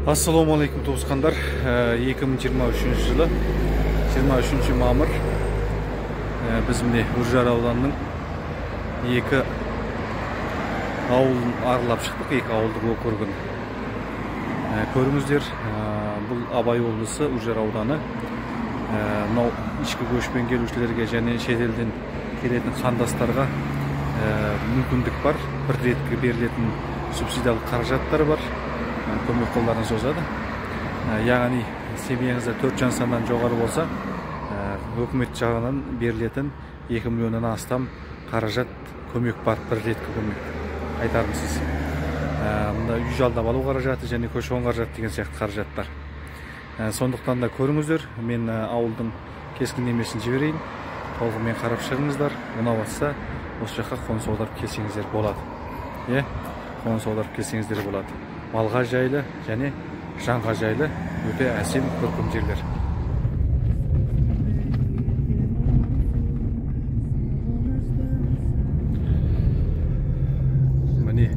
Assalomu alaykum туысқандар. 2023 жылы 23 мамыр біз міне Үржар ауданының екі ауылын аралап шықтық, екі ауылдық округін. Көріңіздер, бұл Абай облысы Үржар ауданы. Мынау ішкі көшпен келушілерге және шетелден келетін қандастарға мүмкіндік бар. Бір ретке берілетін субсидиялық қаражаттар бар. Көмек қолдарын созады. Яғни семьяңызда 4 жан санынан жоғары болса, өкімет жағынан берілетін 2 миллионнан астам қаражат көмек бар, бір реткі көмек. Айтарымсыз. Мұнда үй жалдап алу қаражаты және көші-қон қаражаты деген сияқты қаражаттар. Сондықтан да көріңіздер, мен ауылдың кескіндемесін жіберейін. Толығымен қарап шығыңыздар. Ұнаватса, осы жаққа қоныс аударып келсеңіздер болады. Қоныс аударып келсеңіздер болады. Малға жайлы және жанға жайлы өте әсем көркем жерлер. Міне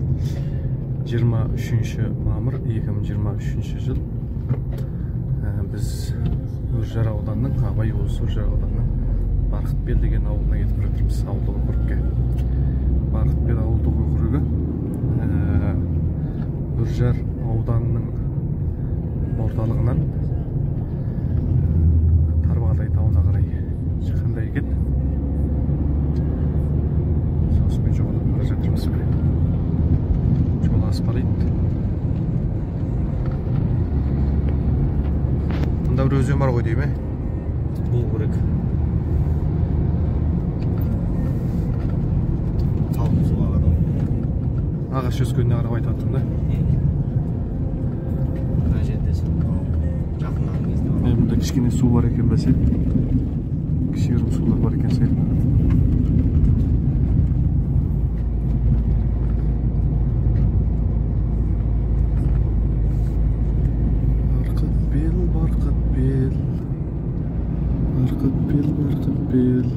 23 мамыр 2023 жыл біз Үржар ауданының, Абай облысы Үржар ауданының Барқытбел деген ауылына кетіп жатырмыз, ауылдық округке. Барқытбел ауылдық округі Үржар ауданының орталығынан Тарбағатай тауына қарай шыққандай екен. Сосын жолдап бара жатырмыз. Жол аспалайды. Мұнда бір өзен бар ғой дейме? Бұл керек. Талып суға қадам. Ағаш өскеніне қарап айтып да. Мұнда кішкене су бар екен бәсе. Кішігірім сулар бар екен сәл. Барқытбел, Барқытбел, Барқытбел, Барқытбел.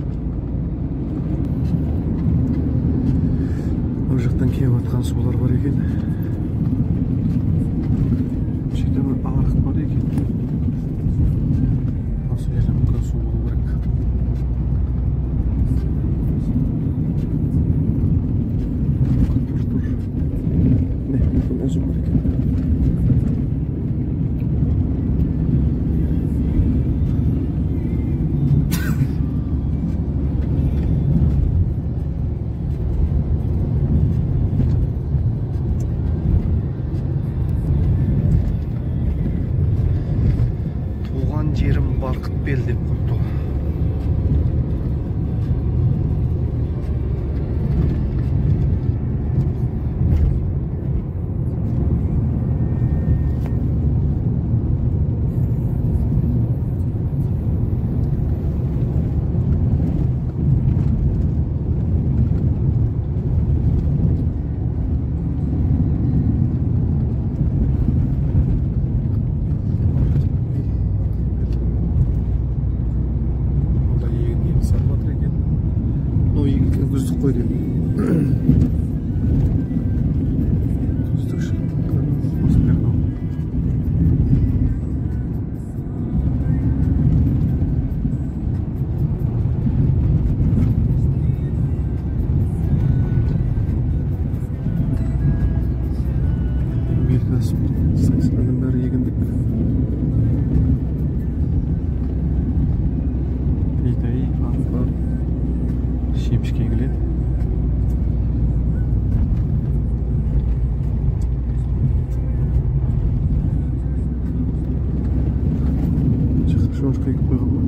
Ол жақтан келіп атқан сулар бар екен. Шекте бір арық бар екен. Осы жерде мүмкін су болу керек. Тұр. Не, мүмкін өзім бар екен. Жерім Барқытбел деп қойыпты. Күздік қой деп. Күздік шыққан осы берді. Мелкасым сайсының бәрі егіндік. Бидай, арпа, шемішке егіледі. Шошқа егіп қойған ба?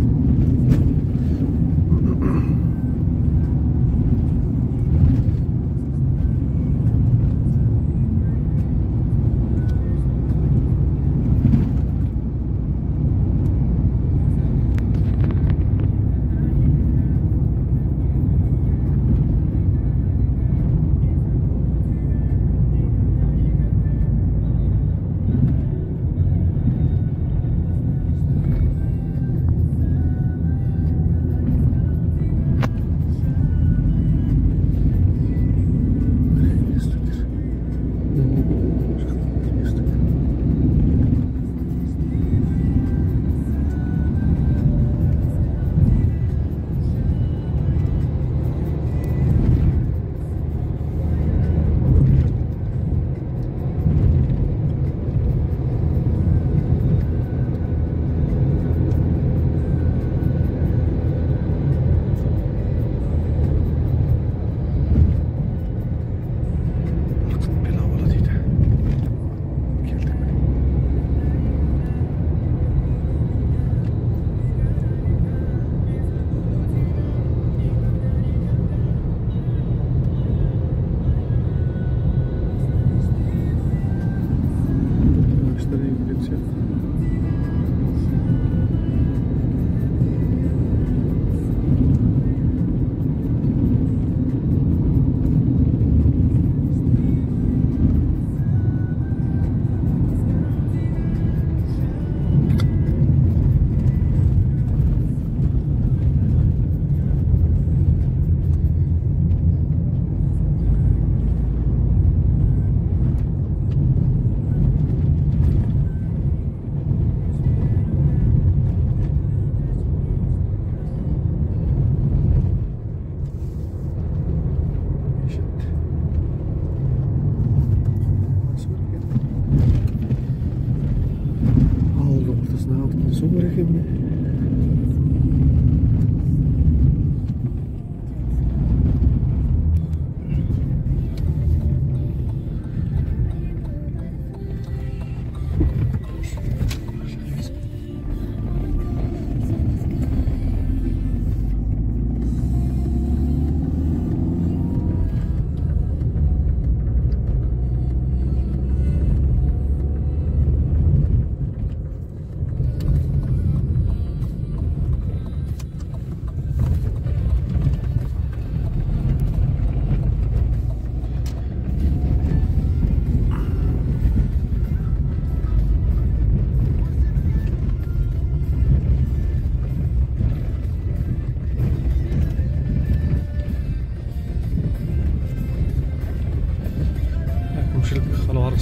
Su var ekan mi?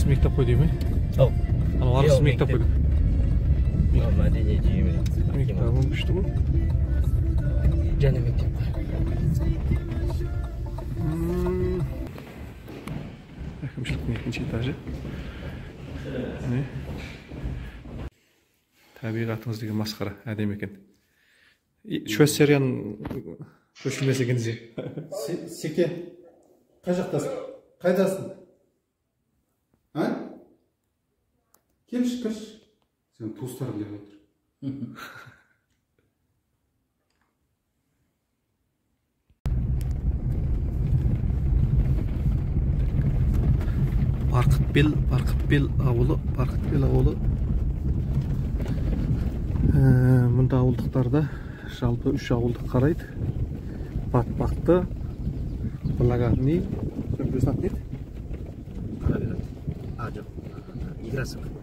Mektab koy değil mi? Oh. Ama arası mektab koyduk. Madeniyeci mi? Mektab olmuştu bu. Canım mektep. Әкімшіліктің екінші этажы. Табиғатыңыз деген масқара, әдемі екен. Швейцарияның көшірмесі екенсіз. Секе, қай жақтасың? Қайдасың? Келші, келші. Сен туыстарың деп отыр. Барқытбел ауылы. Мұнда ауылдықтарда жалпы 3 ауылдық қарайды. Батпақты, Благодатный,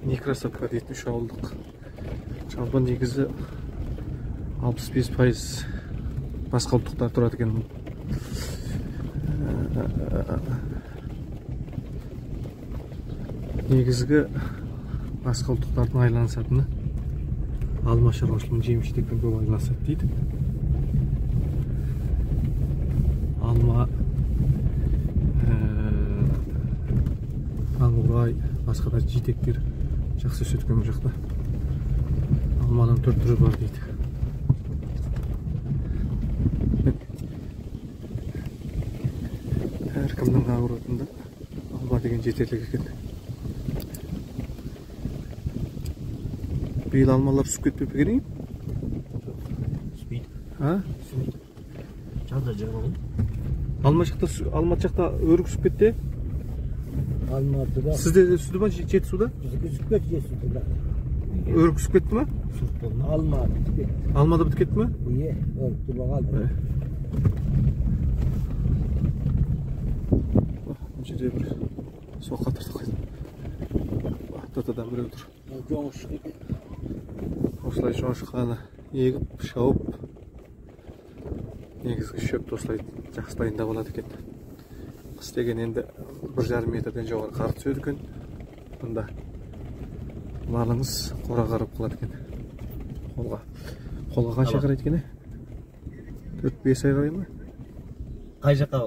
Некрасовка дейді 3 ауылдық. Жалпы негізі 65% басқа ұлттықтар тұрады екен. Негізгі басқа ұлттықтардың айланысатыны алма шаруашылығын жеміс-жидекпен көп айланысады дейді. Алма, аңғұрай, басқа да жидектер жақсы өседі бұл жақта. Алманың 4 түрі бар дейді. Әркімнің ағыротында алма деген жетерлік екен. Биыл алмалар түсіп кетпеп екен? Түспейді. Түспейді. Жазда жығылған. Алматы жақта өрік түсіп кетті? Алматыда. Сізде түсті ма? Жеті суда? Түсіп кетті, жеті суда. Өрік түсіп кетті ма? Алматы түсіп кетті. Алмада бітіп кетті ма? Иә, өрікті бағалды. Бұл жерде бір соққа тұрды қайда. Тотадан біреу тұр. Жоңышық екен. Осылай жоңышқаны егіп, шауып, негізгі шөпті осылай жақсы дайындап алады екен. Қыс деген енді 1,5 метрден жоғары қар түседі екен. Бұнда малыңыз қора қарып қалады екен. Қолға қанша қарайды екен? 4-5 ай қарай ма? Қай жаққа?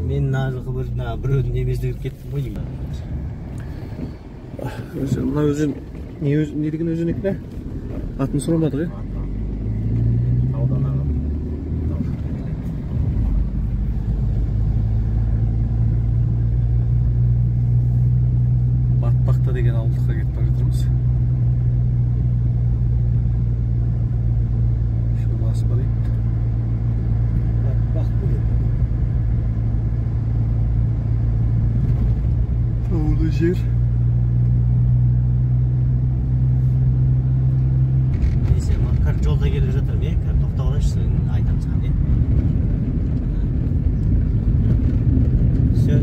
Мен нағылғы біреудің немездігіп кеттім ғой деймін. Мына өзен не деген өзен екен? Атын сұрамады ғой? Таудан ағып. Батпақта деген ауылдыққа кетіп бара жатырмыз. Şu basып алайық. Батпақ деген. Таулы жер. Жолда келіп жатырмын, тоқтап алайыншы, айтамын саған, Все.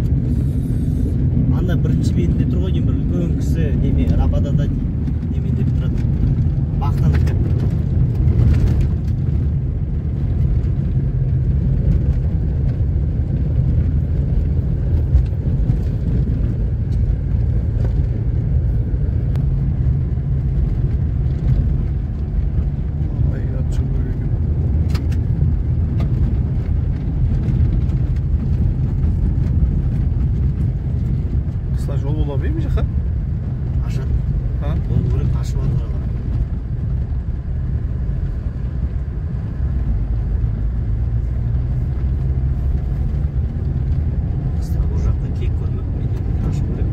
Анда бірінші бетінде тұр ғой, бір үлкен кісі неме Рабадада неме деп тұрады. Мақтанып деп. Болу керек, ашып жатыр ала. Бұл жақта кек көрмеппін, ашып керек.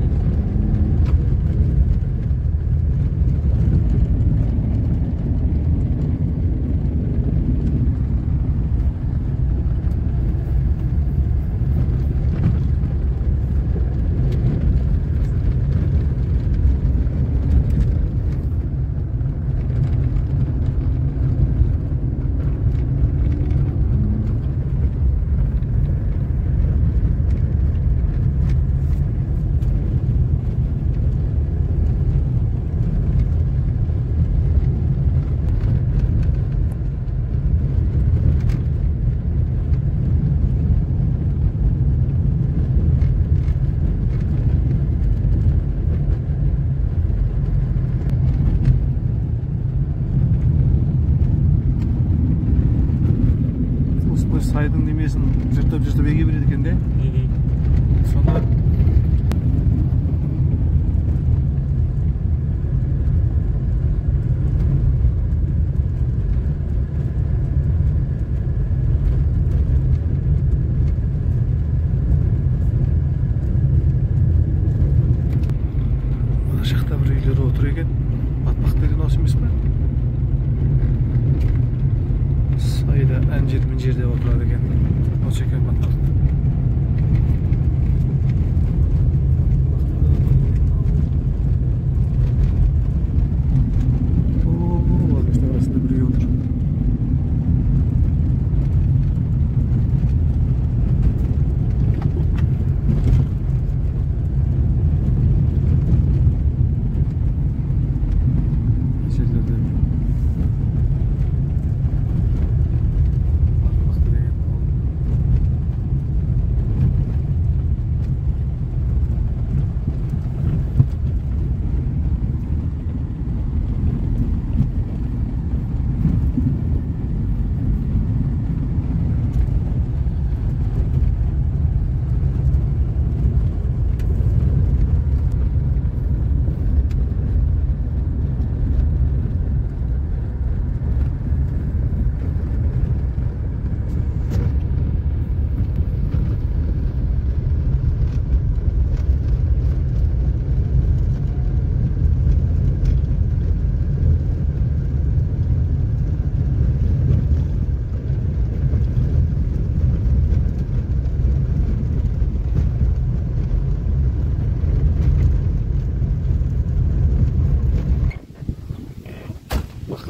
Сайдың немесін жыртып еге береді екен де. Сонда мына жақта бір үйлер отыр екен. Батпақ деген осы емес пе? Сайда әнжер мін жерде отырады екен. Осы екен батпақ. Ағаштың арасында біреу отыр.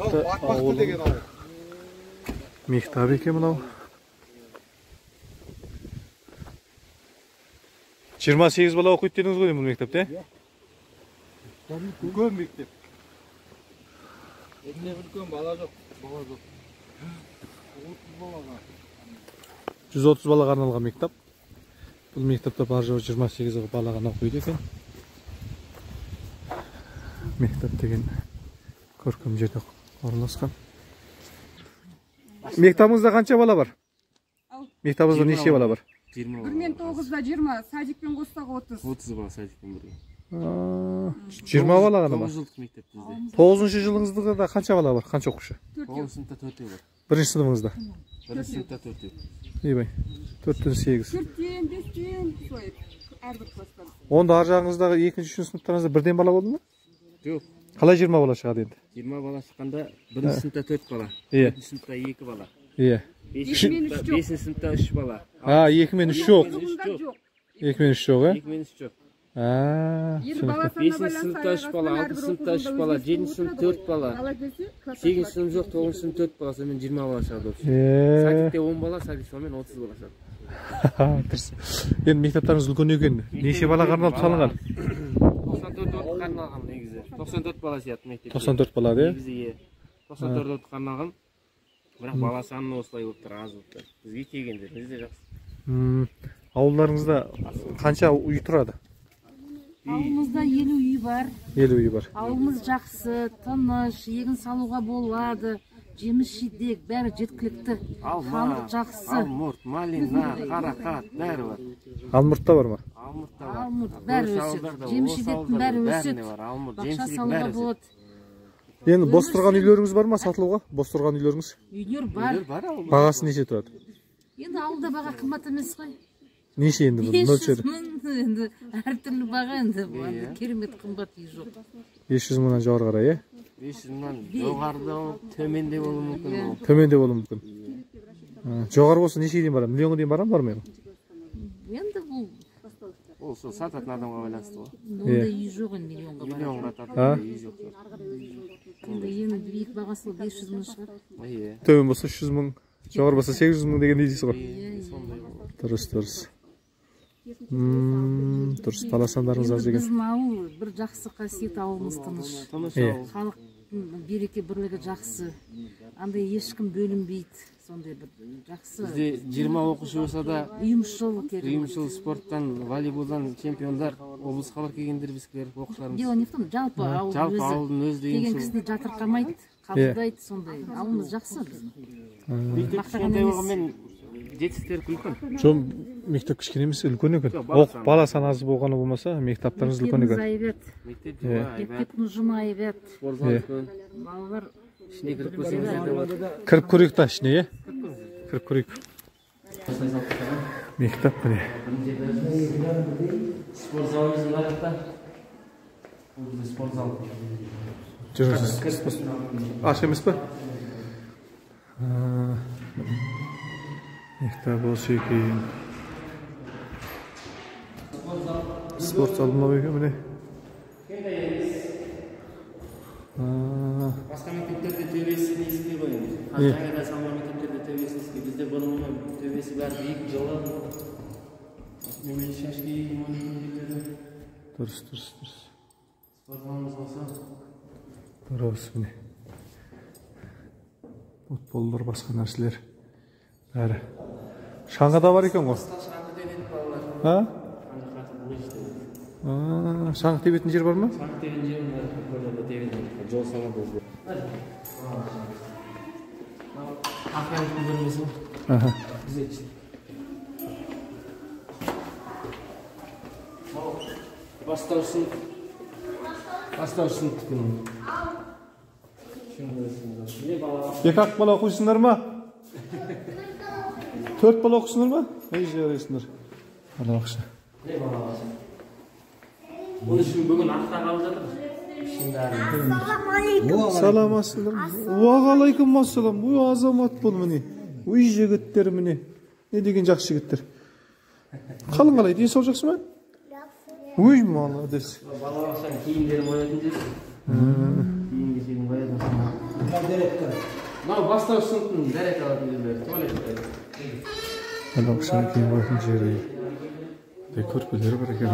Батпақты деген ауыл. Мектеп екен мынау. 28 бала оқиды дедіңіз ғой бұл мектепте? Үлкен мектеп. Үлкен бала жоқ. 130 балаға арналған мектеп. Бұл мектепте бар жоғы 28 бала ғана оқиды екен. Мектеп деген көркем жерде орналасқан. Мектебіңізде қанша бала бар? Мектебіңізде неше бала бар? 20 бала. 1 мен 9-да 20, садикпен қоссақ 30. 30 бала садикпен бірге. 20 бала ғана ма? 9 жылдық мектеп бізде. 9-шы жылыңызда да қанша бала бар? Қанша оқушы? 9 сыныпта 4 бар. 1-ші сыныбыңызда? 1 сыныпта 4. Ебай. 4-тен 8. 4-тен 5-тен солай әрбір класстан. Онда ар жағыңыздағы 2-3 сыныптарыңызда бірден бала болды ма? Жоқ. Қалай 20 бала шығады енді? 20 бала шыққанда 1 сыныпта 4 бала. Иә. 2 сыныпта 2 бала. Иә. 5 сыныпта 3 бала. 2 мен 3 жоқ. 2 мен 3 жоқ, е? 2 мен 3 жоқ. Енді бала 5 сыныпта 3 бала, 6 сыныпта 3 бала, 7 сыныпта 4 бала. 8 сынып жоқ, 9 сынып 4 бала, сонымен 20 бала шығады. Садикте 10 бала, садик сонымен 30 бала шығады. Енді мектептарыңыз үлкен екен. Неше балаға арналып салынған? 94 отқа арналған негізі. 94 бала сияты мектепте. 94 бала, де? Негізі 94 отқа арналған. Бірақ бала саны осылай болып тұр, аз болып тұр. Бізге келгенде бізде жақсы. Ауылдарыңызда қанша үй тұрады? Ауылымызда 50 үй бар. 50 үй бар. Ауылымыз жақсы, тыныш, егін салуға болады. Жеміс жидек, бәрі жеткілікті. Халық жақсы. Алмұрт, малина, қарақат, бәрі бар. Алмұртта бар ма? Алмұрт бәрі өседі. Жеміс-жидектің бәрі өседі. Бақша салуға болады. Енді бос тұрған үйлеріңіз бар ма сатылуға? Бос тұрған үйлеріңіз? Үйлер бар. Бағасы неше тұрады? Енді ауылда баға қымбат емес қой. Неше енді бұл 500 мың енді әртүрлі баға енді. Керемет қымбат үй жоқ. 500 мыңнан жоғары қарай, е? 500 мыңнан жоғарыда төменде болуы мүмкін. Төменде болуы мүмкін. Жоғары болса неше дейін барам? Миллионға дейін барам, бармаймын? Енді бұл Ол сол сататын адамға байланысты ғой. ондай үй жоқ енді миллионға барады. Миллионға тататын үй жоқ. Енді ең биік бағасы 500 мың шығар. Төмен болса 300 мың, жоғары болса 800 мың деген дейсіз ғой. Дұрыс. Дұрыс, таласандарыңыз аз деген. Біздің ауыл бір жақсы қасиет, ауылымыз тыныш. Халықтың береке бірлігі жақсы. Андай ешкім бөлінбейді. Сондай бір жақсы. Бізде 20 оқушы болса да ұйымшыл керек. Ұйымшыл спорттан, волейболдан чемпиондар, облысқа бар келгендер бізгілер оқушыларымыз. Дело не в том, жалпы ауылдың өзі деген кісіні жатырқамайды, қабылдайды, сондай. Ауылымыз жақсы біздің. Мектеп кішкентай болғанмен жетістіктер үлкен. Жоқ, мектеп кішкене емес, үлкен екен. Оқып бала саны аз болғаны болмаса, мектептарыңыз үлкен екен. Мектептің ұжымы айбат. Спортзал үлкен. Балалар ішіне кіріп көрсеңіздер де бар. Кіріп көрейік та ішіне, е? Кіріп көрейік. Мектеп міне. Спортзалымыздың арақта. Бұл спортзал. Жүріңіз. Аш емес пе? Мектеп болса екен. Спортзал мынау екен міне. Басқа мектептерде төбесі неске ғой. Жаңада салма мектептерде төбесі неске. Бізде бұның төбесі бәрі биік жылы. Немесе шашки мектептері. Дұрыс. Спортзалымыз болса. Дұрыс міне. Футболдар, басқа нәрселер. Бәрі. Шаңғы да бар екен ғой. Шаңғы тебетін балалар. Шаңғы тебетін жер бар ма? Шаңғы тебетін жер бар. Жол сала болды. Ақырын көрмесін. Күзетші. Бастаушын түкінің. Екі ақ бала оқисыңдар ма? 4 бала оқисыңдар ма? Ой, жарайсыңдар. Бала оқышы. Не бала оқышы? Оның үшін бүгін ақтақ алып жатыр. Саламатсыздар. Уағалайкум ассалам. Ой, азамат бұл міне. Ой, жігіттер міне. Не деген жақсы жігіттер. Қалың қалай, денсаулық жақсы ма? Ой, молодец. Бала бақшаның киімдерін оятын жерсің. Киім кешегін оятын жерсің. Мынау бастауыш сыныптың дәрет алатын жерлері, туалеттер. Бала бақшаның киім оятын жері. Көрпелері бар екен.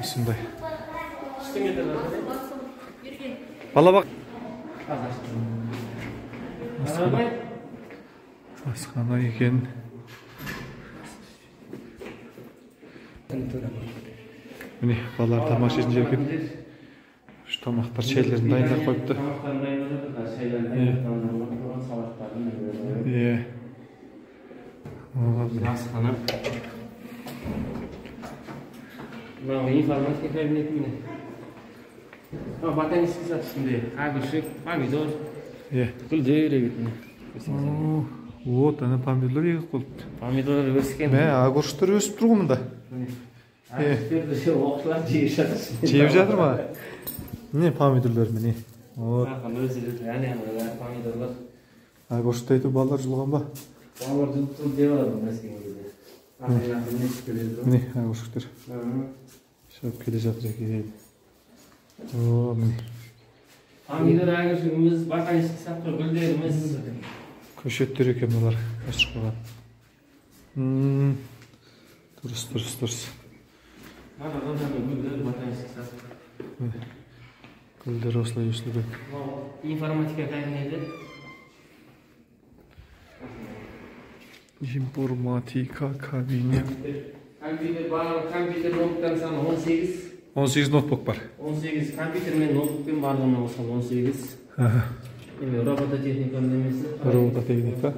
Осындай. Бала бақ. Асхана екен. Міне, балалар тамақ ішетін жер екен. Тамақтар, шайларын дайындап қойыпты. Асхана. Мынау информатика кабинеті міне. Ботанический сад ішінде агүршек, помидор, гүлдер егетін. Вот, ана помидор егіп қойыпты. Помидор өскен. Мә, агүршектер өсіп тұр ғой мұнда. Агүршектерді оқушылар жеп жатыр. Жеп жатыр ма? Міне помидорлар міне. Помидорлар. Агүршекті айту балалар жылған ба? Балалар жұлып деп алады өскен кезде. Міне, агүршектер. Шығып келе жатыр екен. Міне. Помидор агүршегіміз, ботанический садқа гүлдеріміз. Көшеттер екен олар. Ашық болған. Дұрыс. Гүлдер осылай өсілген. Информатика кабинеті. Информатика кабинет. Компьютер ноутбуктан саны 18. 18 ноутбук бар. 18 компьютер мен ноутбукпен барлығына қосқан 18. Робототехника немесі. Робототехника.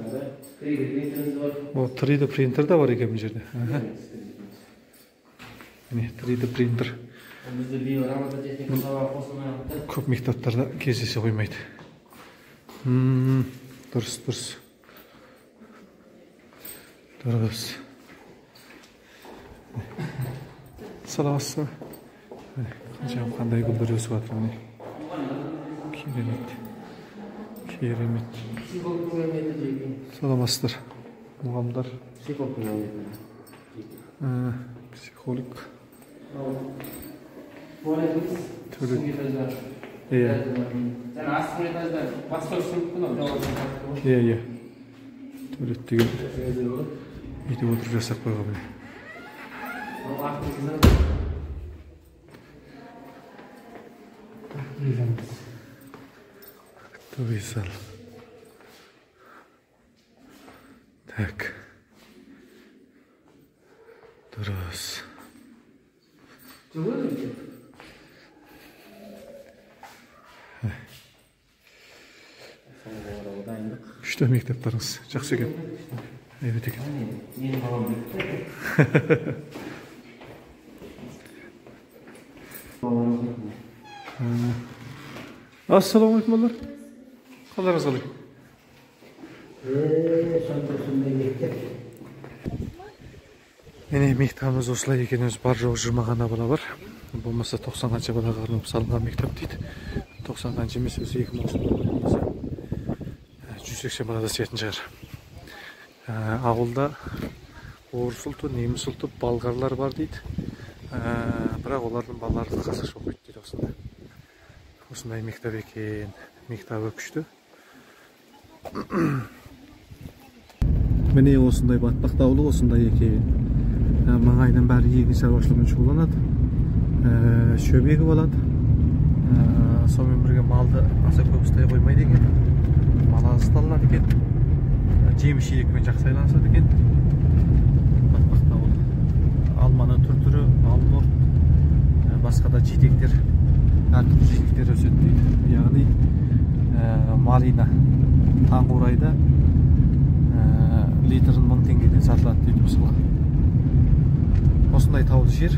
O 3D printer da var ekan bu yerda. Mine 3D printer. Bizde bir ramazan texnika sabah qo'shilmayapti. Ko'p maktablarda кездесе qo'ymaydi. Durs. Durs. Salamatsizmi? Qancham qanday gullar o'sib yotibdi mana. Kerak. Salamatsizlar. Muhammadlar. Psixolog. Iya. Tuvalet degan. Uyda o'tirib jasab qo'ygan. Güzel. Так. Durs. Üçte mekteplarınız. Жақсы екен. Evet екен. Assalamualaikum балдар. Қалдарыңыз қалай? Міне мектебіміз осылай екен, өзі бар жоқ 20 ғана бала бар. Болмаса 90 қанша балаға арналып салынған мектеп дейді. 90 қанша емес, өзі 2010 болмаса 180 балада түсетін шығар. Ауылда орыс ұлты, неміс ұлты, болгарлар бар дейді. Бірақ олардың балалары қазақша оқиды дейді осында. Осындай мектеп екен, мектебі күшті. Міне осындай батпақты ауылы осындай екен. Маңайдан бәрі егін шаруашылығымен шұғылданады. Шөбегі болады. Сонымен бірге малды аса көп ұстай қоймайды екен. Мал аз ұсталынады екен. Жеміс жидекпен жақсы айланысады екен. Батпақты ауылы. Алманың түр-түрі, алмұрт, басқа да жидектер, әртүрлі жидектер өседі дейді. Яғни малина таңғы орайда литрін 1000 теңгеден сатылады дейді мысалға. Осындай таулы жер.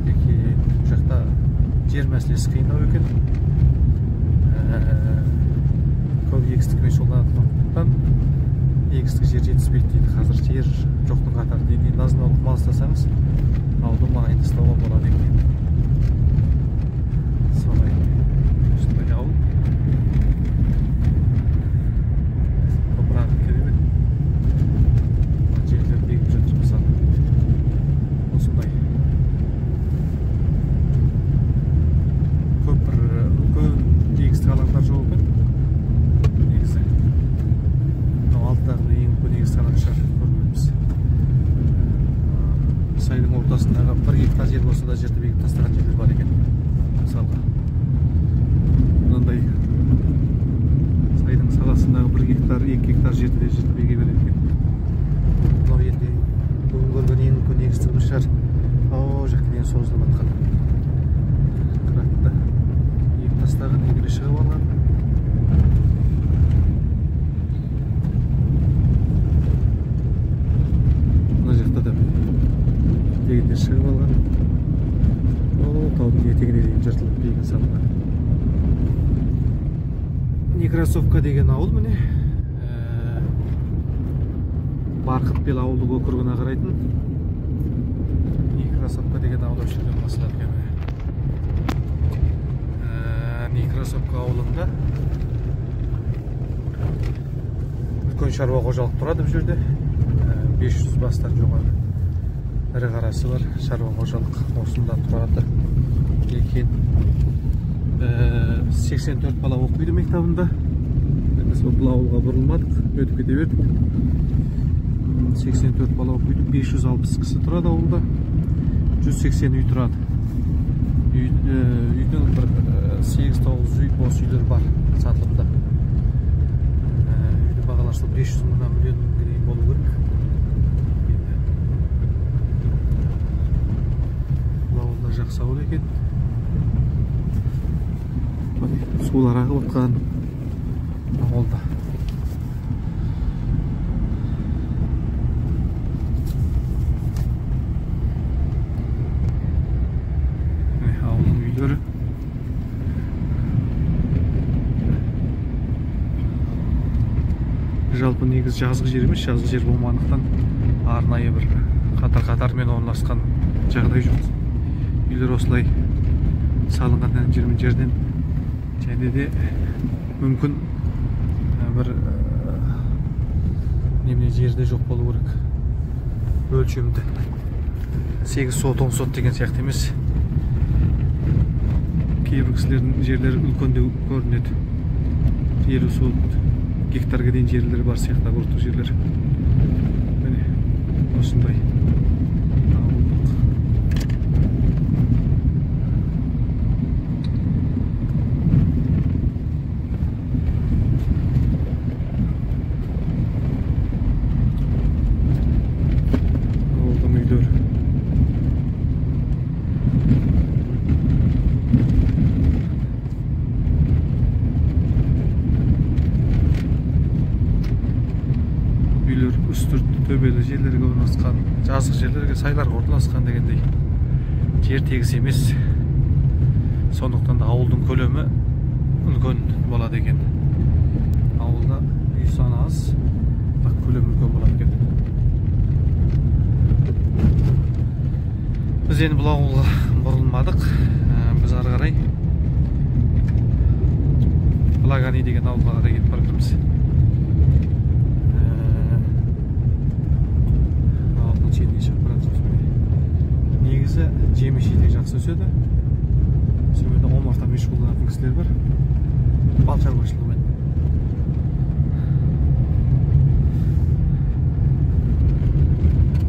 Бұл жақта жер мәселесі қиындау екен. Көп егістікпен шұғылданғандықтан егістік жер жетіспейді дейді. Қазір жер жоқтың қатары дейді. Азын-аулық мал ұстасаңыз, ауылдың маңайында ұстауға болады екен. Солай. Осындай ауыл. Топырағы керемет. Жерлер егіп жатыр мысалы. Осындай. Көп бір үлкен егістік алаңдар жоқ екен. Негізі. Алтыдағы ең үлкен егістік алаң шығар көрмейміз. Сайдың ортасындағы 1 гектар жер болса да жерді бекіп тастаған жерлер бар екен. Мысалға. Мынандай сайдың саласындағы 1 гектар, 2 гектар жерді беге береді екен. Мынау енді бүгін көрген ең үлкен егістігіміз шығар. Жаққа дейін созылып жатқан. Қыратты егіп тастаған, егіле шығып алған. Мына жақта да егіндер шығып алған. Таудың етегіне дейін жыртылып егін салынған. Некрасовка деген ауыл міне. Барқытбел ауылдық округына қарайтын. Некрасовка деген ауыл өшірген басылады екен. Некрасовка ауылында үлкен шаруа қожалық тұрады бұл жерде. 500 бастан жоғары ірі қарасы бар шаруа қожалық осында тұрады екен. 84 бала оқиды мектебінде. Біз бұл ауылға бұрылмадық, өтіп кете бердік. 84 бала оқиды, 560 кісі тұрады ауылда. 180 үй тұрады. Үйдің бір 8-9 үй бос үйлер бар сатылымда. Үйді бағаларса 500 мыңнан миллион дейін болу керек. Бұл ауылда жақсы ауыл екен. Сулар ағып отқан ауылда. жалпы негіз жазғы жер емес, жазғы жер болмағандықтан арнайы бір қатар-қатармен орналасқан жағдай жоқ. Үйлер осылай салынған жерден және де мүмкін бір немене жерде жоқ болу керек. Өлшемді 8 сот 10 сот деген сияқты емес. Кейбір кісілердің жерлері үлкендеу көрінеді. 50 сот гектарға дейін жерлері бар сияқты, огородтық жерлер. Міне осындай ауылдың үйлері. Үйлер үстірт төбелі жерлерге орналасқан, жазық жерлерге, сайларға орналасқан дегендей. Жер тегіс емес. Сондықтан да ауылдың көлемі үлкен болады екен. Ауылда үй саны аз, бірақ көлем үлкен болады екен. Біз енді бұл ауылға бұрылмадық. Біз ары қарай Благани деген ауылға қарай кетіп бара жатырмыз. Негізі жеміс-жидек жақсы өседі. Себебі омарта меш қолданатын кісілер бар. Бал шаруашылығымен.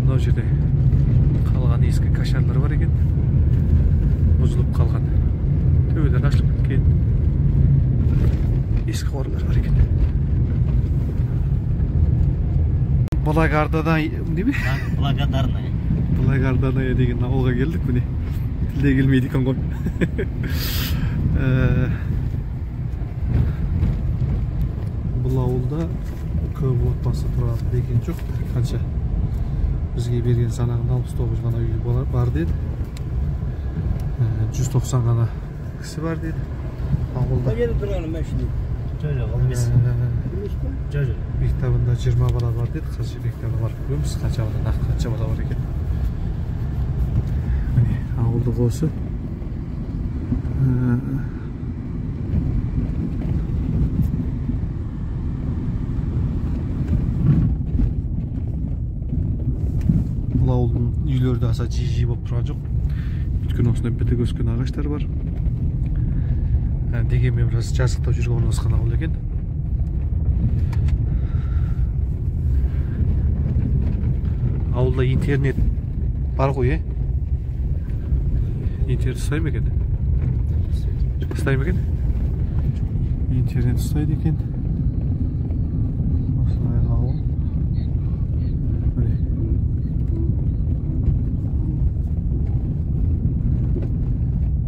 Мынау жерде қалған ескі кашарлар бар екен. Бұзылып қалған. Төбелер ашылып кеткен. Ескі қорлар бар екен. Благардада не бе? Благарданая деген ауылға келдік, міне. Тілде келмейді екен ғой. Бұл ауылда көп отбасы тұрады деген жоқ. Қанша бізге берген санағында 69 ғана үй бар деді. 190 ғана кісі бар деді. Ауылда мектебінде 20 бала бар деді. Қазір мектебіне барып көреміз, қанша бала бар екен. Міне ауылдық осы. Бұл ауылдың үйлері аса жиі болып тұрған жоқ. Өйткені осындай бітік өскен ағаштар бар. Дегенмен біраз жазықта жерге орналасқан ауыл екен. Ауылда интернет бар ғой, интернет ұстай ма екен? Ұстай ма екен? Интернет ұстайды екен. Осылай ауыл.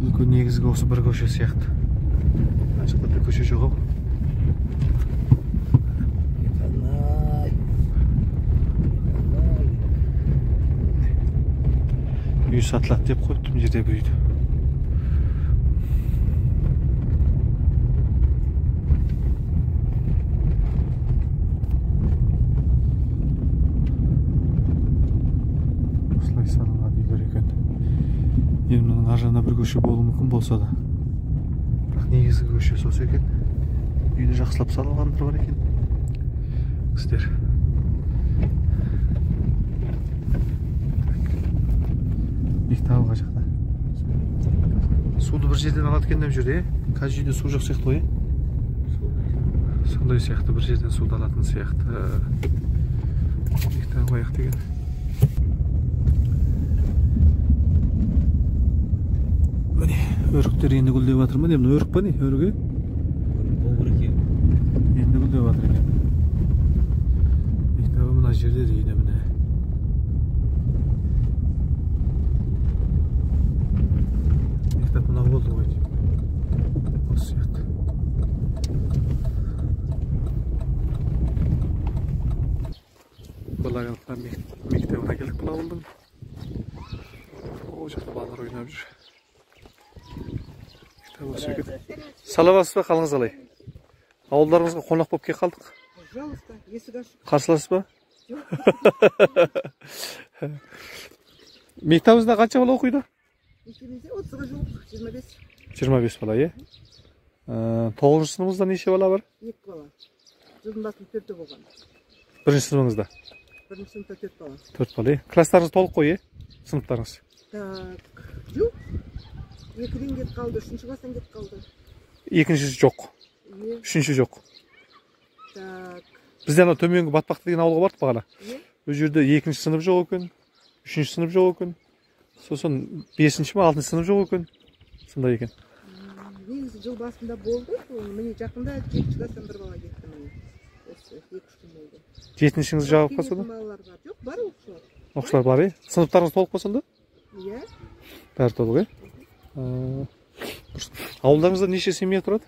Үлкен негізгі осы бір көше сияқты. Ашықта да көше жоқ. Үй сатылады деп қойыпты мына жерде бір үйді. Осылай салынған үйлер екен. Енді мынаның ар жағында бір көше болуы мүмкін болса да. Бірақ негізгі көше осы екен. Үйді жақсылап салынғандар бар екен. Кісілер. Мектабы жақта. Суды бір жерден алады екен жүрде, қазір үйде су жоқ сияқты ғой. Сондай сияқты бір жерден суды алатын сияқты. Мектабы аяқ деген. Міне, өріктер енді гүлдеп жатыр ма? Мына өрік па не? Өрігі? Енді гүлдеп жатыр екен. Мектабы мына жерде дейді міне. Мына болды ғой. Осы сияқты. Балалар мектебіне келдік бұл ауылдың. Ол жақта балалар ойнап жүр. Саламатсыз ба, қалыңыз қалай? Ауылдарыңызға қонақ болып келіп қалдық. Пожалуйста, есік ашық. Қарсыласыз ба? Мектебіңізде қанша бала оқиды? Мектебімізде 30-ға жуық, 25. 25 бала, е? 9-шы сыныбыңызда неше бала бар? 2 бала. Жылдың басында 4 болған. Бірінші сыныбыңызда? Бірінші сыныпта 4 бала. 4 бала, е? Класстарыңыз толық қой, е? Сыныптарыңыз? Так, жоқ. 2-ден кетіп қалды, 3-ші класстан кетіп қалды. Екіншісі жоқ. Е, Үшінші жоқ. так. Бізде ана төменгі Батпақты деген ауылға бардық бағана. Е, Ол жерде 2-ші сынып жоқ екен, 3-ші сынып жоқ екен. Сосын 5-ші ме 6-ші сынып жоқ екен. Сондай екен. негізі жыл басында болды. Міне жақында 7-ші класстан бір бала кетті міне. Осы 2-3 күн болды. 7-шіңіз жабық па сонда? Балалар бар. Жоқ, бар оқушылар. Оқушылар бар, е? Сыныптарыңыз толық па сонда? Иә. Бәрі толық, е? Ауылдарыңызда неше семья тұрады?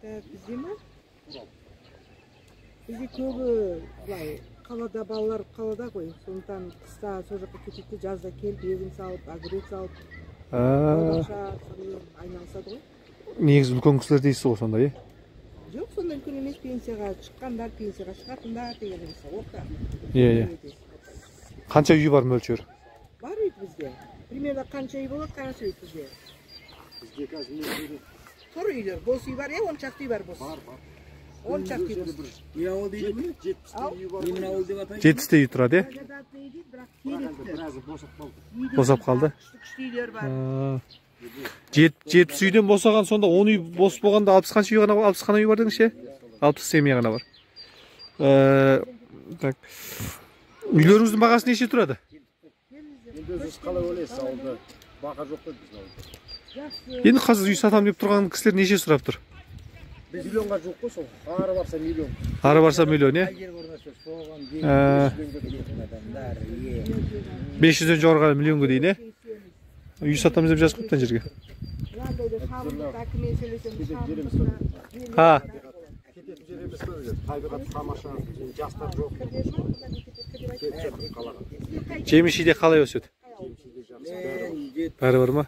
Так, бізде ма? Бізде көбі былай қалада балалар қалада ғой. Сондықтан қыста сол жаққа кетеді, жазда келіп, егін салып, огурец салып, бақша сонымен айналысады ғой. Негізі үлкен кісілер дейсіз ғой сонда, е? Жоқ, сондай үлкен емес, пенсияға шыққандар, пенсияға шығатындар деген емес. Орта. Иә. Қанша үй бар мөлшер? Бар үй бізде. Примерно қанша үй болады, қанша үй бізде? Bizde қазір Тұр үйлер, бос үй бар, 10 шақты үй бар бос. 10 шақты үй бос. үй ауыл дейді ме? 70 үй бар. Немен ауыл деп атайды? 7 үй тұрады, е? Благодатный дейді, бірақ керекті. Біразы босап қалды. Босап қалды. Күшті үйлер бар. 70 үйден босаған сонда 10 үй бос болғанда 60 қанша үй ғана бар? 60 қана үй бар деңіз, ше? 60 семья ғана бар. Так. Үйлеріңіздің бағасы неше тұрады? Енді өзіңіз қалай ойлайсыз ауылда? Бақа жоқ қой біздің ауылда. Енді қазір үй сатам деп тұрған кісілер неше сұрап тұр? Біз миллионға жоқ қой сол. Ары барса миллион. Ары барса миллион, е? Әйгер көрмесе соған дейін адамдар. 500-ден жоғарғы миллионға дейін, е? Үй сатамыз деп жазып қойыптан жерге. Мынандайды шабындық әкіммен сөйлесеміз, шабындықта. Ха, Кететін жер емес қой өзі. Табиғат тамаша, жастар жоқ. Кетіп қалаға. жеміс жидек қалай өседі? Бәрі бар ма?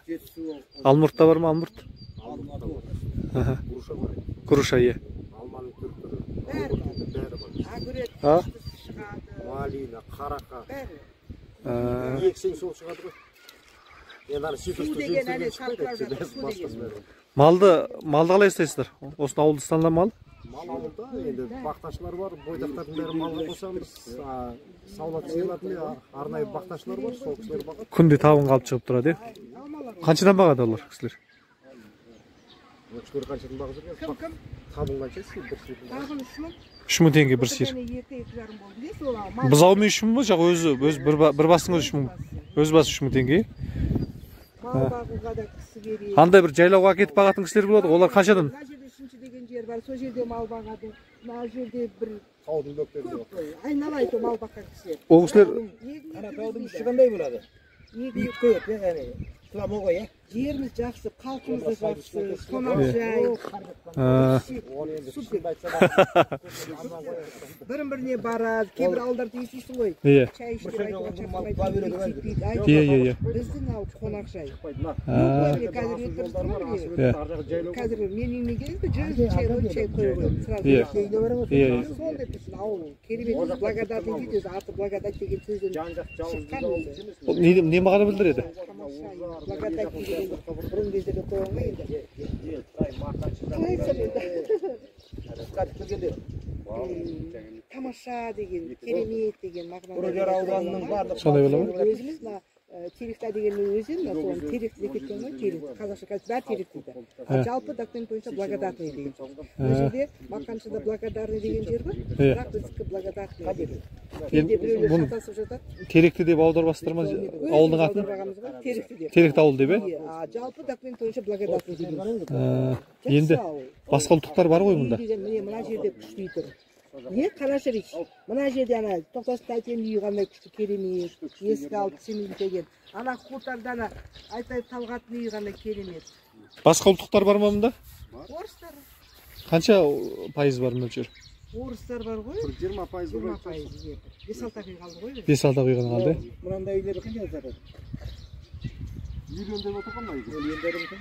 Алмұртта бар ма, алмұрт? Аха. Груша бар. Груша, е? Алманың түр түрі. Бәрі бар. Огурец А? шығады. Малина, қарақа. Бәрі. Ексең сол шығады ғой. Енді ана Су деген әлі сатылап жатыр, су деген. Малды қалай ұстайсыздар? Осыны ауылды ұсталына мал? Мал ауылда енді бақташылар бар, бойдақтардың бәрі малға қосамыз. Саулат сыйлатын арнайы бақташылар бар, сол кісілер бағады. Күнде табын қалып шығып тұрады, е? Қаншадан бағады олар кісілер? Ол кісілер қаншадан бағып жүрген? Кім? Табын қанша сіз бір сүйдің? Тағын 3 мың. 3 мың теңге бір сиыр. 2-2,5 болды. Білесіз ол Бұзаумен 3 мың ба? Жоқ, бір басыңыз 3 мың. Өз басы 3 мың теңге. мал бағуға да кісі керек. Андай бір жайлауға кетіп бағатын кісілер болады, олар қаншадан? Мына жерде үшінші деген жер бар, сол жерде мал бағады. Мына жерде бір Таудың бөктерінде көп қой. Айналайды мал баққан кісілер. Ол кісілер таудың іші қандай болады? Биік қойып, яғни құлама ғой, жеріміз жақсы, халқымыз да жақсы, қонақжай. Оны енді шын айтсам, Бірін-біріне барады, кейбір ауылдарда естисің ғой. Иә. Чай ішіп айтуға Иә. Біздің ауыл қонақжай. Қазір мен үйіме келді, чай қойып Иә. сол деп біздің ауыл керемет благодатный дейді, өзі аты благодать деген сөзден шыққан өзі. Не мағына білдіреді? Благодать деген бұрын кездерде қойған ғой енді. Қалай айтсам енді? Тамаша деген, керемет деген Бұрыжар ауданының барлық Сондай бола ма? өзіміз мына Теректі деген өзен, соның Теректі деп кеткен ғой, Теректі. Қазақша қазір бәрі Теректі дейді. Жалпы документ бойынша благодатный деген. Бұл жерде Мақаншыда благодарный деген жер бар, бірақ біздікі благодатный деген. Кейде біреулер шатасып жатады. Теректі деп аударбасыздар ма ауылдың атын? Теректі деп. Теректі ауыл деп, е? Жалпы документ бойынша благодатный деген. Енді басқа ұлттықтар бар ғой мұнда. Міне мына жерде күшті үй тұр. Не қарашырич, мына жерде ана Тоқтасов тәтенің үйі қандай күшті керемет, ескі алып семейін деген. Ана Қотарда ана Айтай Талғаттың үйі қандай керемет. Басқа ұлттықтар бар ма мұнда? Орыстар. Қанша пайыз бар мөлшер? Орыстар бар ғой. 20% бар. 20%. 5-6 үй қалды ғой. 5-6 үй ғана қалды. Мынандай үйлер қанша жатады? Миллион деп отырған ба? Миллиондар екен.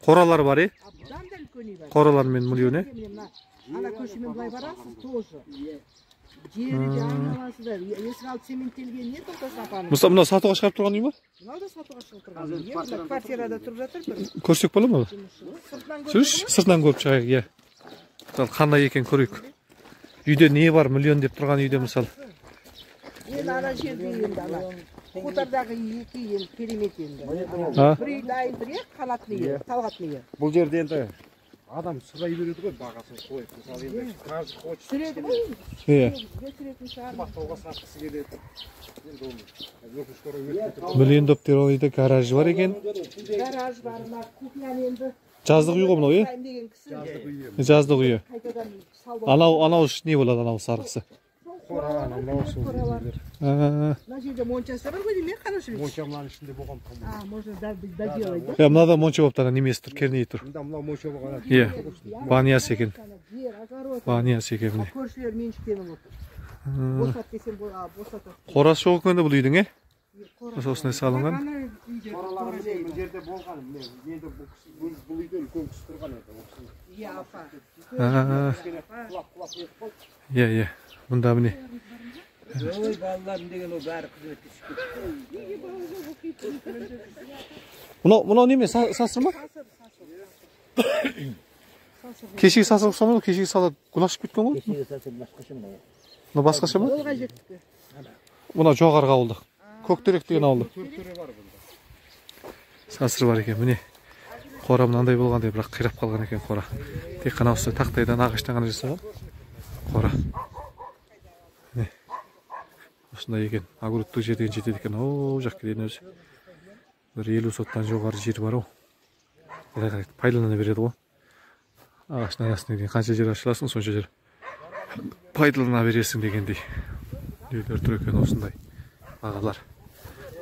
Қоралар бар, е? Абдан да үлкен үй бар. Қоралар мен миллион, е? Мына Ана көшемен былай барасыз тоже. Жері де айналасыда. Есік алып цементтелген не тоқтасын апаның? Мына сатуға шығарып тұрған үй ма? Мынау да сатуға шығып тұрған. Енді квартирада тұрып жатыр бір. Көрсек бола ма? Сыртынан көріп шығайық, иә. Қандай екен көрейік. Үйде не бар, миллион деп тұрған үйде мысалы. Енді ана жерде енді ана. Хутордағы екі енді керемет енді. Бір үй дайын тұр, қанатlı үй, талғатlı үй. Бұл жерде енді адам сұрай береді ғой, бағасын қойып. Мысалы енді қаржы қойып Сүреді ғой? Иә. Сүретін шығар. Мақтауға сатқысы келеді. Енді оны өкінішке орай өтіп кетті. Миллион деп тұрған үйде гаражы бар екен. Гараж бар, кухняны енді. Жаздық үй ғой мынау, иә? Деген кісі. Жаздық үйі. Қайтадан салып. Анау не болады, анау сарғысы? Қора, анау сөздер. Мына жерде моншасы бар ғой деймін, қарашы. Монша мынаның ішінде болған там. Можно доделать, да? Мынада монша болып тұрған немесі тұр, керней тұр. Мында мынау монша болған. Иә, банясы екен. Жер, огород. Банясы екен міне. Көршілер меншіктеніп отыр. Босат десем, босатады. Қорасы жоқ екен бұл үйдің, е? Осындай салынған. Қораларым бұл жерде болған. Енді бұл үйде үлкен кісі тұрған еді. Иә, апа. Иә. Мұнда міне. Ой, балаларым деген о бәрі қызметке түсіп кетті. Мынау неме, сасыр ма? Кешегі сасыр ұқсамайды, кешегі сала гулашып кеткен ғой? Кешегі сасыр басқаша ма? Мына басқаша ма? Ол қажеттікі. Мына жоғарғы ауылда. Көктерек деген ауылда. Сасыр бар екен, міне. Қора мынандай болғандай, бірақ қирап қалған екен қора. Тек қана осы тақтайдан ағаштан ғана жасаған қора. Осындай екен, огородтық жерден жетеді екен. О, жаққа дейін өзі. Бір 50 соттан жоғары жер бар оу. Пайдалана береді ғой. Ағаштың астына дейін қанша жер ашыласың, сонша жер пайдалана бересің дегендей. Үйлер тұр екен осындай бағалар.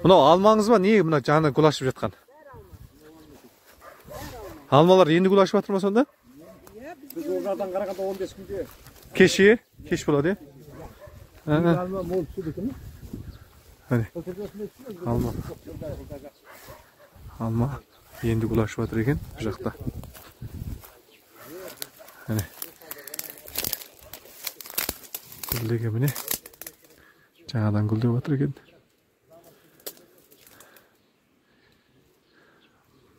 Мынау алмаңыз ба? Не мына жаны гулашып жатқан? Алмалар енді гулашып жатыр ма сонда? Біз ол жардан қарағанда 15 күнде. Кеші болады, е? Алма мол түседі екен. Алма енді гулашып жатыр екен бұл жақта. Гүлдеге міне. Жаңадан гүлдеп жатыр екен.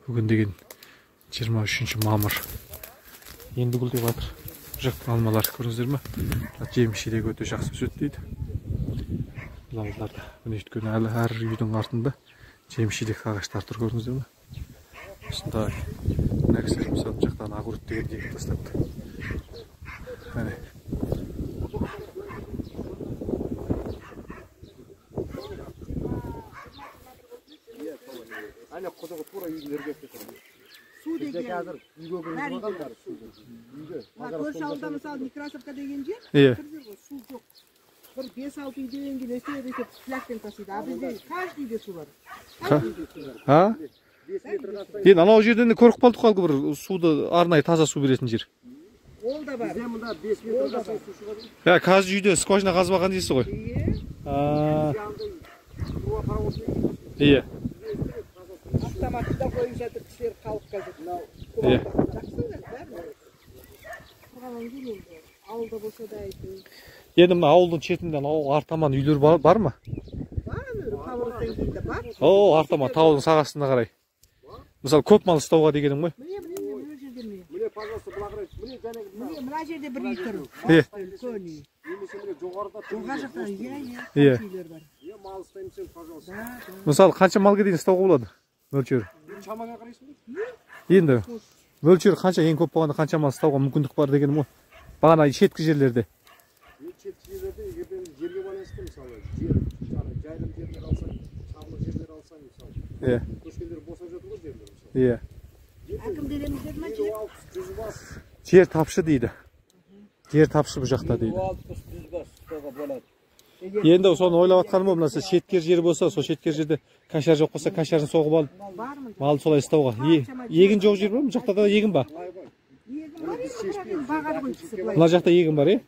Бүгін деген 23 мамыр. Енді гүлдеп жатыр. Жақын алмалар көріңіздер ме? Жеміс-жидек өте жақсы өседі дейді. Бұларларда. Міне өйткені әр үйдің артында жеміс-жидек ағаштар тұр көріңіздер ме? Осындай нәрселер мысалы жақтан огурец деген егіп тастапты. Әне. Әне құдығы тура үйдің іргесінде тұр. Су деген. Қазір үйге кіріп қалғандар суды. Үйге. Көрші ауылда мысалы Некрасовка деген жер. Иә. Су жоқ. Бір 5-6 үйден кейін өсіп флягпен тасиды. А бізде каждый үйде су бар. А? Енді анау жерден көріп қалдық бір суды арнайы таза су беретін жер. Ол да бар. Бізде мұнда 5 метрға су шығады. Иә, қазір үйде скважина қазбаған дейсіз ғой. Иә. Автоматында қойып жатыр кісілер халыққа жетіп. Иә. Жақсы бәрі. Тұрғаннан кейін енді ауылда болса да айтып. Енді мына ауылдың шетінде артаман үйлер бар ма? Бар өлі павырықтан кейін де бар. О, артаман таудың сағасына қарай. Мысалы көп мал ұстауға дегенім ғой. Міне жерде міне. Міне пожалуйста бұлағырай. Міне және мына жерде бір үй тұр. Иә. Үлкен үй. немесе міне жоғарыда Жоғары жақта Иә. үйлер бар. Иә, мал ұстаймын сен, пожалуйста. Мысалы қанша малға дейін ұстауға болады? Мөлшері. Шамаға қарайсың ба? Енді мөлшері қанша ең көп болғанда қанша мал ұстауға мүмкіндік бар дегенім ғой. Бағана шеткі жерлерде. Шеткі жерлерде егерде жерге байланысты мысалы жер, жайылым жерлер алсаң, шабылық жерлер алсаң мысалы. Иә. Көшкендер босап жатыр ғой жерлер мысалы. Иә. Әкімдеріміз деді ма жер? 100 бас. Жер тапшы дейді. Жер тапшы бұл жақта дейді. 60-100 бас ұстауға болады. Енді соны ойлап жатқаным ғой, мына шеткер жер болса, сол шеткер жерде кашар жоқ болса, кашарын соғып алып, мал солай ұстауға. Егін жоқ жер бар ма? Бұл жақта да егін бар. Егін бар, енді бағады ғой кісі былай. Мына жақта егін бар, е?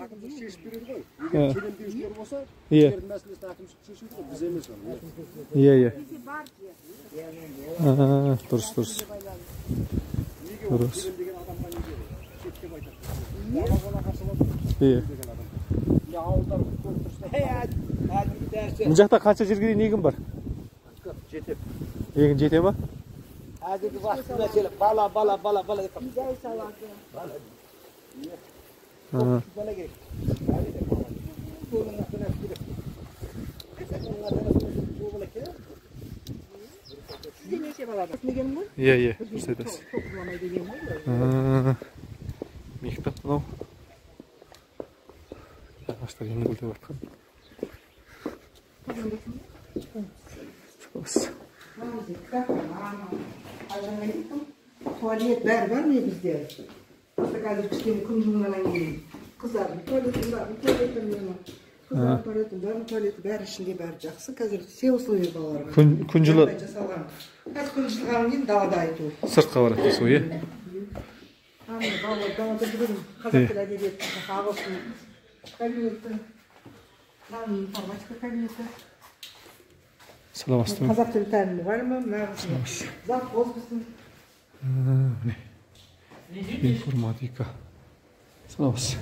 Әкімшілік шешіп береді ғой. Егер келемдеушілер болса, Иә. жердің мәселесін әкімшілік шешеді ғой, біз емес оны. Иә, иә. Бар жер. Дұрыс. Неге ол келем деген адамға неге? Иә. Бұл жақта қанша жерге дейін егін бар? Жетіп. Егін жете ма? Әдегі уақытында келіп, бала деп Бидай салады. бала керек. Сізде неше бала бар? Деген ғой? Иә, дұрыс айтасыз. Тоқыламай деген ғой. Мектеп мынау. Ағаштар енді гүлдеп жатқан. Туалет бәрі бар негізде. Қазір кішкене күн жылынғаннан кейін қыздардың туалеті бәрі ішінде бәрі жақсы. Қазір все условия балаларға. Күн жылы жасалған. Қазір күн жылғаннан кейін далада айту. сыртқа барады дейсіз ғой, иә? Балалар далада жүрген қазақ тілі әдебиеті, ағылшын кабинеті, информатика кабинеті. Саламатсыз ба? Қазақ тілі пәнінің мұғалімі, нағыз завхоз біздің. Информатика. Саламатсыз.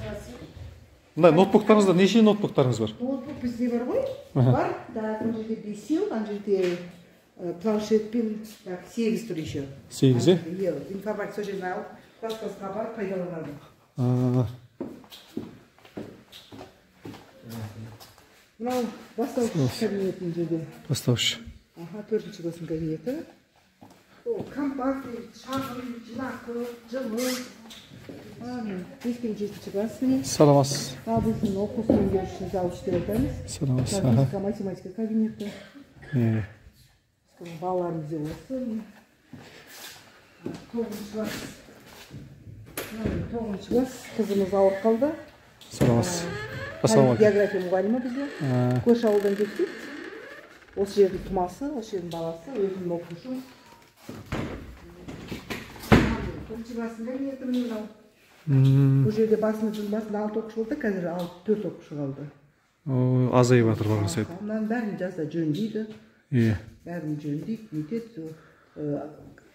Мына ноутбуктарыңызда неше ноутбуктарыңыз бар? Ноутбук бізде бар ғой? Бар. Ана жерде бесеу, ана жерде планшетпен 8 тұр еще. 8, иә? Информатика сол жерден алып, классқа барып пайдаланады. Мынау бастауыш кабинетінің жерде. Бастауыш. 4-ші класстың кабинеті. Компакт, шағын, жинақы, жылы. 5-7-ші классының. Саламатсыз. Біздің оқу меңгерушісі завуч деп айтамыз. Саламатсыз. Физика, математика кабинеті. Иә. Балаларымыз де осы. 9-ші класс. 9-ші класс. Қызымыз ауырып қалды. Саламатсыз. Ассалаумағалейкум. География мұғалімі бізде. Көрші ауылдан келдік. Осы жердің тумасы, осы жердің баласы, өзімнің оқушым. 1-ші класстың кабинеті мынау. Бұл жерде басында 6 оқушы болды, қазір 4 оқушы қалды. Азайып жатыр барған сайт. Мынаның бәрін жазда жөндейді. Иә. Бәрін жөндейді, нетеді.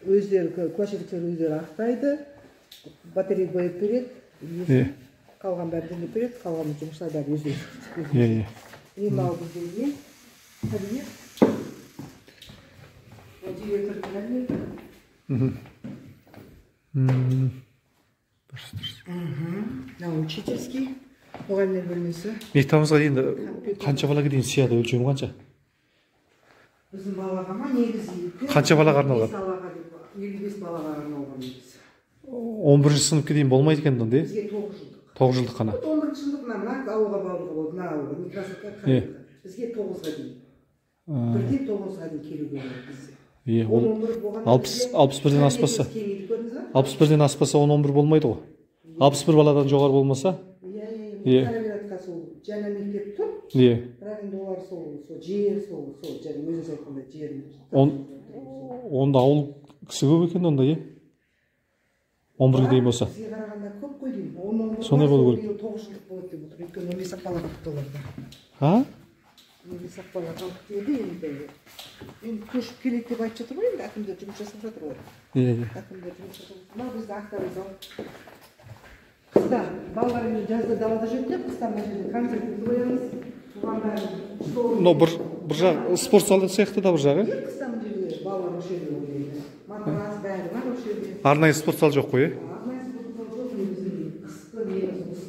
Өздері, классификатор өздері ақтайды. Батарея қойып береді. Қалған бәрін жөндеп береді, қалған жұмыстар бәрі өздері. Иә. Мынау бізде не? Кабинет. Директордың кабинеті. Учительский. Мұғалімдер бөлмесі. Мектебімізге дейін қанша балаға дейін сыяды, өлшемі қанша? Біздің балаға ма негізі? Қанша балаға арналған? 55 балаға арналған негізі. 11-ші сыныпқа дейін болмайды екен онда, иә? Бізге 9 жылдық. 9 жылдық қана. 11-ші жылдық мына ауылға балаға болды, мына ауылға, микросотқа қайдық. Бізге 9-ға дейін. Бірден 9-ға дейін келуге болады бізде. Иә, ол 61-ден аспаса. 61-ден аспаса 10-11 болмайды ғой. 61 баладан жоғары болмаса? Иә. Кабинетқа сол жаңа мектеп тұр. Иә. Бірақ енді олар сол жер, сол жаңа өзіңіз айтқандай жер. Онда ауыл кісі көп екен онда, иә? 11-ге дейін болса. Бізге қарағанда көп қой деймін. Сондай болу керек. 9 жылдық болады деп отыр. Өйткені 15 бала қалыпты оларда. Ха? 15 бала қалыпты деді енді. Енді көшіп келеді деп айтып жатыр ғой, енді әкімдер жұмыс жасап жатыр ғой. Иә. Әкімдер жұмыс жасап жатыр. Мына бізді ақтары зал. Қыздар, балалармен жазда далада жүрді, қыздар мына жерде концертімізді қоямыз. Но бір жақ спорт залы сияқты да бір жағы. Қыздар мына жерде балалар осы жерде ойнайды. Матрас бәрі бар осы жерде. Арнайы спорт зал жоқ қой, Арнайы спорт зал жоқ, негізінде қысқы неміз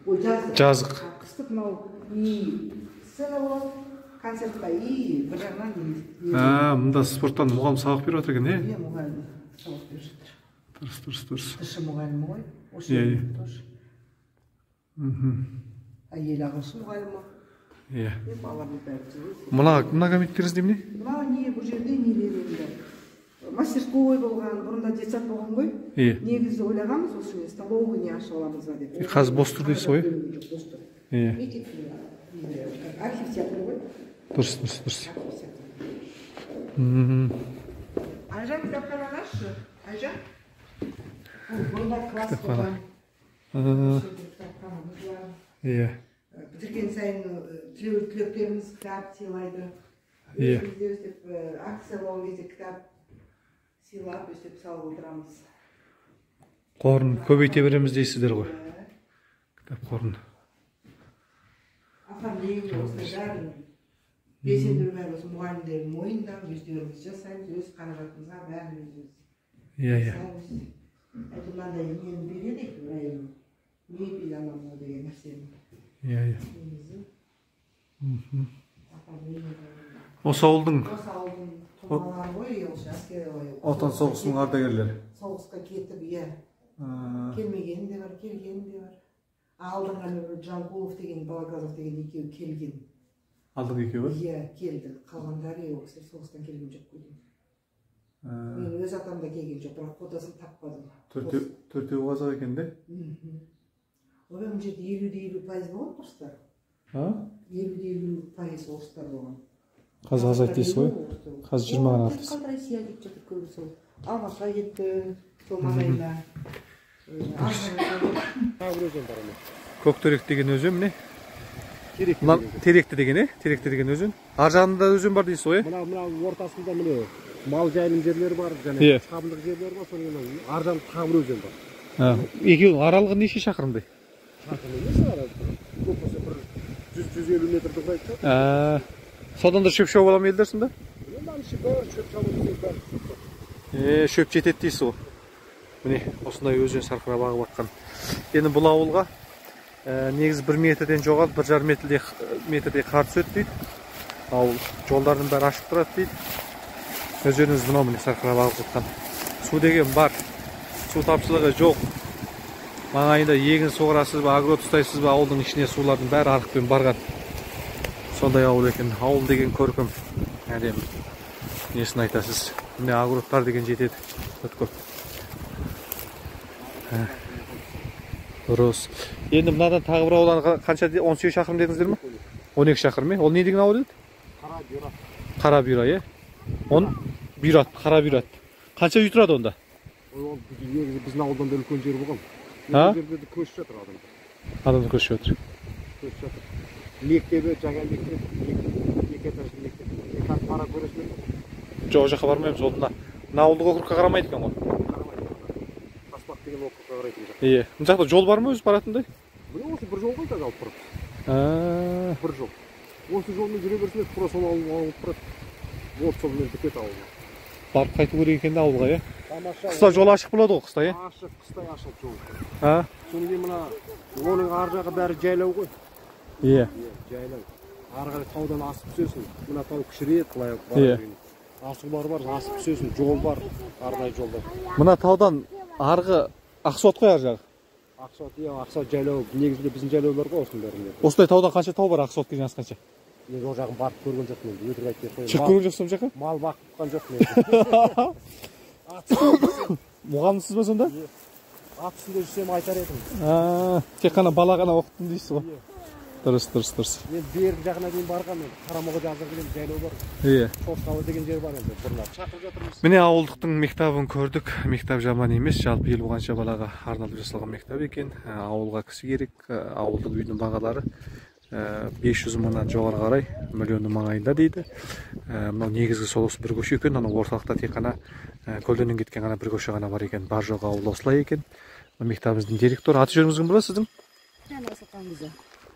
ой, жазық. Қыстық мынау и сцена болады, концертқа и бір жағынан неміз. Мұнда спорттан мұғалім сабақ беріп жатыр екен, иә? Иә, мұғалім сабақ беріп жатыр. Дұрыс. Кіші мұғалімі ғой. Иә. Әйел ағылшын мұғалімі. Иә. Балалардың бәрі жүреді. Мына кабинеттеріңіз немене? Мына не бұл жерде нелер енді. Мастерской болған, бұрында детсад болған ғой. Иә. Негізі ойлағанбыз осыны столовый не ашып аламыз ба деп. Қазір бос тұр дейсіз ғой? Бос тұр. Иә. Архив театр ғой. Дұрыс. Айжан кітапхананы ашшы. Айжан. Бұрында класс болған. Иә. Бітірген сайын түлектеріміз кітап сыйлайды. Иә. Бізде өстіп акция болған кезде кітап сыйлап өстіп салып отырамыз. Қорын көбейте береміз дейсіздер ғой. Кітап қорын. Атам деген осындай бәрін белсендіру бәрі осы мұғалімдердің мойнында, өздеріміз жасаймыз, өз қаражатымызға бәрін өзіміз. Иә. Мынандай нені береді, район. Мебель аламын деген нәрсені. Иә. Осы ауылдың тұлғалары ғой, әскери ғой. Отан соғысының ардагерлері. Соғысқа кетіп, келмегені де бар, келгені де бар. Алдыңғы Жанқұлов деген, Балагазов деген екеуі келген. Алдыңғы екеуі? Иә, келді. Қалғандары өксі соғыстан келген жоқ көден. Мен өз атамда келген жоқ, бірақ фотосын таппадым. Төртеуі қазақ екен де? Оған жерде 50% болған орыстар. 50% орыстар болған. Қазір азайт дейсіз ғой? Қазір 20 ғана артыз. Қалды Россия кетіп жатыр көбі сол. Алматыға кетті, сол маңайында. Көктерек деген өзен міне? Теректі деген, Теректі деген өзен. Ар жағында өзен бар дейсіз ғой? Мына ортасында міне мал жайылым жерлері бар, және шабындық жерлері бар, соның ар жағында тағы бір өзен бар. Екеуінің аралығы неше шақырымдай? Шақырым емес аралығы. Көп болса бір 100-150 метрді құрайды. Содан да шөп шауып аламын елдер сонда? Шөп жетеді дейсіз ғой. Міне, осындай өзен сарқырап ағып жатқан. Енді бұл ауылға негізі 1 метрден жоғалып, 1,5 метрдей қар түседі дейді. Ауыл жолдардың бәрі ашық тұрады дейді. Өзеніміз мынау міне сарқырап ағып жатқан. Су деген бар. Су тапшылығы жоқ. Маңайында егін суғарасыз ба, агрот ұстайсыз ба, ауылдың ішіне сулардың бәрі арықпен барған. Сондай ауыл екен. Ауыл деген көркем. Әдемі. Несін айтасыз? Міне агроттар деген жетеді. Көп. Дұрыс. Енді мынадан тағы бір аудан қанша 18 шақырым дедіңіздер ме? 12 шақырым. Ол не деген ауыл еді? Қара бұйра, е? Бұйрат, қара бұйрат. Қанша үй тұрады онда? Біздің ауылдан да үлкен жер болған. Жерде көшіп жатыр адамдар. Адамдар көшіп жатыр. Мектебі, жаңа мектеп, 2 этажды мектеп. Қарап көресіңдер ме? Жоқ, ол жаққа бармаймыз. Ол мына ауылдық округқа қарамайды екен ғой. Таспақ деген округқа қарайтын жақ. Мына жақта жол бар ма өзі баратындай? Міне осы бір жол ғой қазір алып тұрады. Бір жол. Осы жолмен жүре берсеңіз, тура сол ауылға алып тұрады. Вот солмен бітеді ауылға. Барып қайту керек екен де ауылға, е? Қыста жол ашық болады ғой, қыста, е? Ашық, қыстай ашық жол. Содан кейін мына оның ар жағы бәрі жайлау ғой. Иә. Жайлау. Ары қарай таудан асып түсесің. Мына тау кішірейеді, былай барып. Асулар бар, асып түсесің, жол бар, арнайы жол бар. Мына таудан арғы Ақсуат қой ар жағы? Ақсуат жайлау. Негізінде біздің жайлаулар ғой осының бәрінде. Осындай таудан қанша тау бар Ақсуатқа асқанша? Мен ол жағын барып көрген жоқпын енді, өтірік айтпай қояйын. Шығып көрген жоқсың жаққа? Мал баққан жоқпын енді. Мұғалімсіз ба сонда? Ат үстінде жүрсем айтар едім. Тек қана бала ғана оқыттым дейсіз ғой? Дұрыс. Мен берік жағына дейін барғанмын. Қарамоға жазыр деген жайлау бар. Шошқалы деген жер бар енді. Шақырып жатырмыз. Міне ауылдықтың мектабын көрдік. Мектап жаман емес, жалпы ел болғанша балаға арналып жасалған мектап екен. Ауылға кісі керек. Ауылдық үйдің бағалары 500 мыңнан жоғары қарай миллионның маңайында дейді. Мынау негізгі сол осы бір көше екен. Анау орталықта тек қана көлденен кеткен ғана бір көше ғана бар екен. Бар жоғы ауыл осылай екен. Мектабымыздың директоры. Аты жөніңіз кім болады сіздің? Асылхан қызы.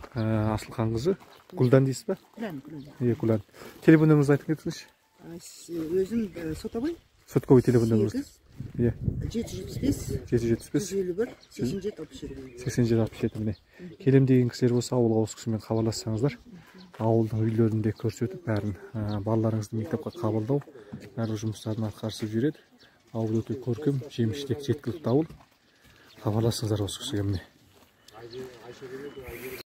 Асылхан қызы. Гүлдан дейсіз ба? Гүлдан. Телефон нөміріңізді айтып кетсеңізші. Өзім сотовой. Сотковый телефон нөміріңізді. 775 775 8767. 8767 міне. Келем деген кісілер болса ауылға осы кісімен хабарлассаңыздар. Ауылдың үйлерінде көрсетіп, бәрін балаларыңызды мектепке қабылдау, бәрі жұмыстарын атқарысып жүреді. Ауыл өте көркем, жеміс-жидек жеткілікті ауыл. Хабарлассаңыздар осы кісіге міне.